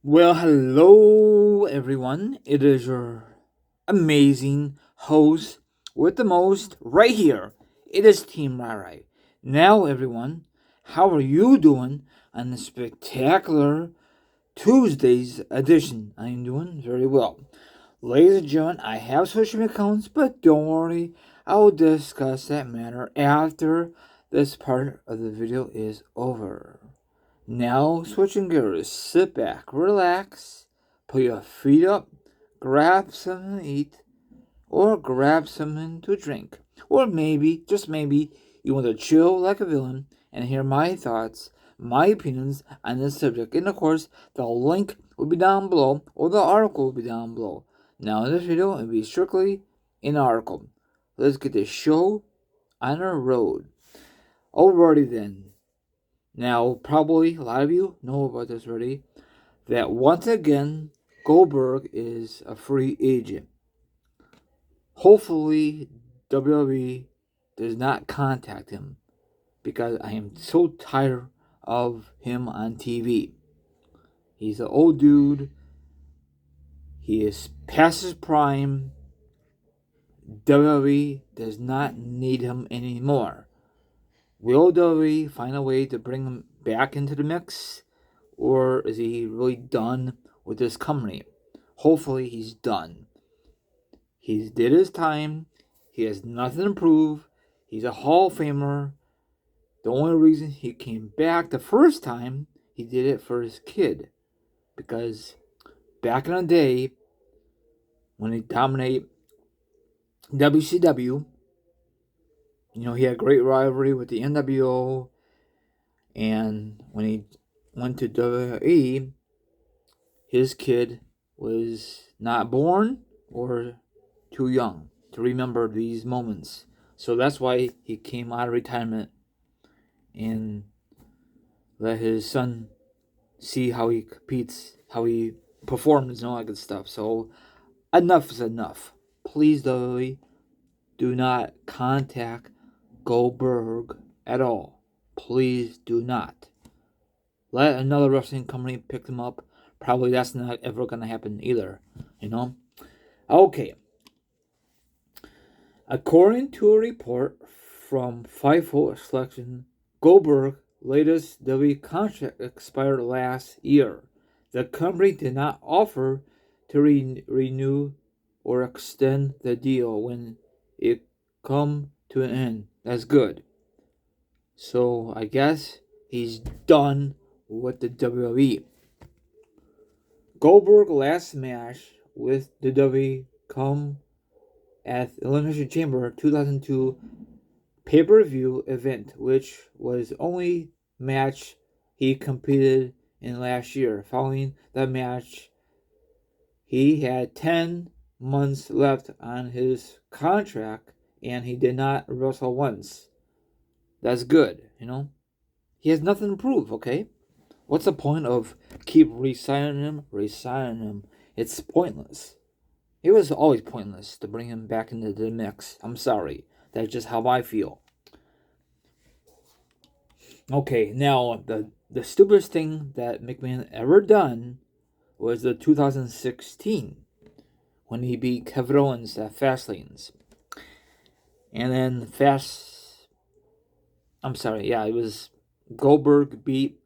Well, hello everyone. It is your amazing host with the most right here. It is Team Rai. Now, everyone, how are you doing on the spectacular Tuesday's edition? I am doing very well. Ladies and gentlemen, I have social media accounts, but don't worry, I will discuss that matter after this part of the video is over. Now, switching gears, sit back, relax, put your feet up, grab something to eat, or grab something to drink. Or maybe, just maybe, you want to chill like a villain and hear my thoughts, my opinions on this subject. And of course, the link will be down below, or the article will be down below. Now, in this video, it will be strictly an article. Let's get the show on the road. Alrighty then. Now, probably a lot of you know about this already, that once again, Goldberg is a free agent. Hopefully, WWE does not contact him because I am so tired of him on TV. He's an old dude. He is past his prime. WWE does not need him anymore. Will WWE find a way to bring him back into the mix? Or is he really done with this company? Hopefully he's done. He did his time. He has nothing to prove. He's a Hall of Famer. The only reason he came back the first time, he did it for his kid. Because back in the day, when he dominated WCW, he had a great rivalry with the NWO. And when he went to WWE, his kid was not born or too young to remember these moments. So that's why he came out of retirement and let his son see how he competes, how he performs, and all that good stuff. So enough is enough. Please, WWE, do not contact Goldberg at all. Please do not. Let another wrestling company pick them up. Probably that's not ever going to happen either. Okay. According to a report from Fightful Select, Goldberg's latest WWE contract expired last year. The company did not offer to renew or extend the deal when it come to an end. That's good. So I guess he's done with the WWE. Goldberg's last match with the WWE come at Elimination Chamber 2002 pay-per-view event, which was the only match he competed in last year. Following that match, he had 10 months left on his contract, and he did not wrestle once. That's good, He has nothing to prove, okay? What's the point of keep re-signing him? It's pointless. It was always pointless to bring him back into the mix. I'm sorry. That's just how I feel. Okay, now the stupidest thing that McMahon ever done was the 2016 when he beat Kevin Owens at Fastlanes. And then it was Goldberg beat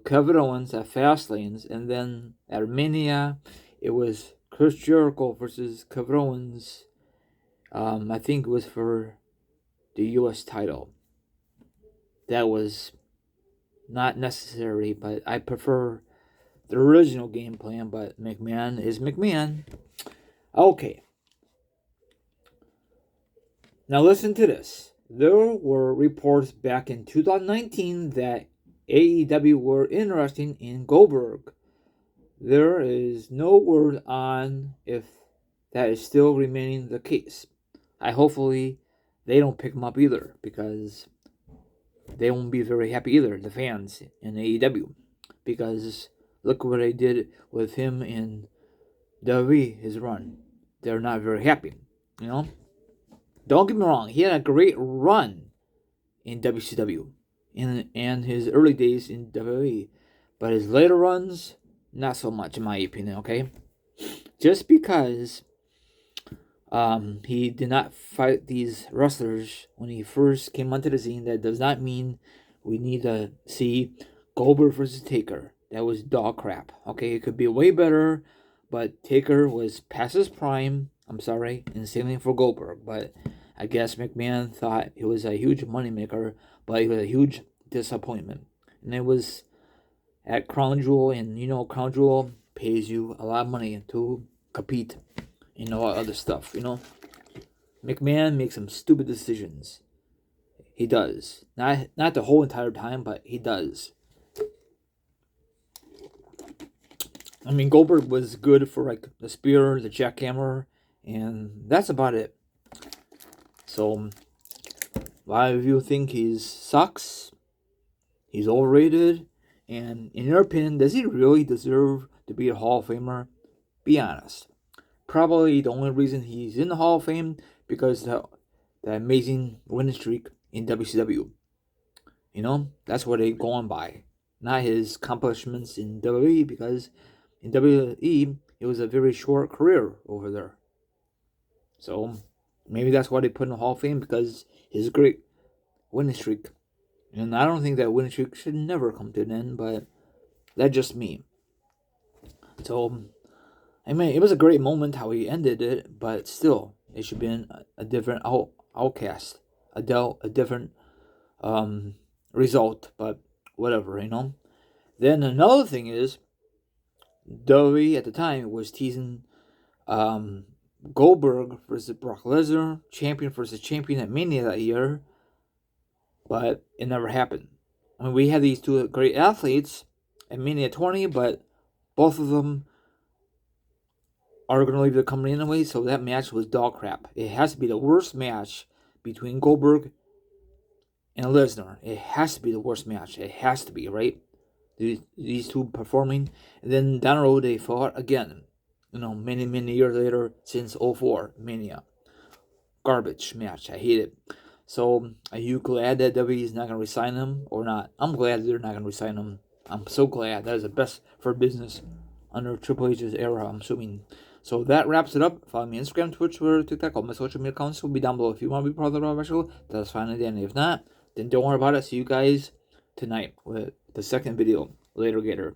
Kevin Owens at Fastlanes, and then at Mania, it was Chris Jericho versus Kevin Owens. I think it was for the U.S. title. That was not necessary, but I prefer the original game plan, but McMahon is McMahon. Okay. Now listen to this. There were reports back in 2019 that AEW were interested in Goldberg. There is no word on if that is still remaining the case. Hopefully they don't pick him up either, because they won't be very happy either, the fans in AEW. Because look what they did with him in WWE, his run. They're not very happy, Don't get me wrong, he had a great run in WCW and his early days in WWE. But his later runs, not so much in my opinion. Okay, just because he did not fight these wrestlers when he first came onto the scene, that does not mean we need to see Goldberg versus Taker. That was dog crap. Okay, it could be way better, but Taker was past his prime. I'm sorry, and same thing for Goldberg. But I guess McMahon thought it was a huge moneymaker, but it was a huge disappointment. And it was at Crown Jewel, and you know, Crown Jewel pays you a lot of money to compete and all other stuff, you know. McMahon makes some stupid decisions. He does. Not the whole entire time, but he does. I mean, Goldberg was good for like the spear, the jackhammer, and that's about it. So, a lot of you think he sucks. He's overrated. And in your opinion, does he really deserve to be a Hall of Famer? Be honest. Probably the only reason he's in the Hall of Fame because the amazing winning streak in WCW. You know, that's what they're going by. Not his accomplishments in WWE, because in WWE it was a very short career over there. So maybe that's why they put in the Hall of Fame, because his great winning streak. And I don't think that winning streak should never come to an end, but that's just me. So I mean, it was a great moment how he ended it, but still, it should have been a different outcast, a different result. But whatever, you know. Then another thing is, WWE at the time was teasing Goldberg versus Brock Lesnar, champion versus champion at Mania that year, but it never happened. I mean, we had these two great athletes at Mania 20, but both of them are going to leave the company anyway, so that match was dog crap. It has to be the worst match between Goldberg and Lesnar. It has to be the worst match. It has to be, right? These two performing. And then down the road, they fought again. You know, many, many years later, since 04 Mania. Garbage match. I hate it. So, are you glad that WWE is not going to resign him or not? I'm glad they're not going to resign him. I'm so glad. That is the best for business under Triple H's era, I'm assuming. So that wraps it up. Follow me on Instagram, Twitch, Twitter, TikTok. All my social media accounts will be down below. If you want to be part of the Raw Show, that's fine again. If not, then don't worry about it. See you guys tonight with the second video. Later, Gator.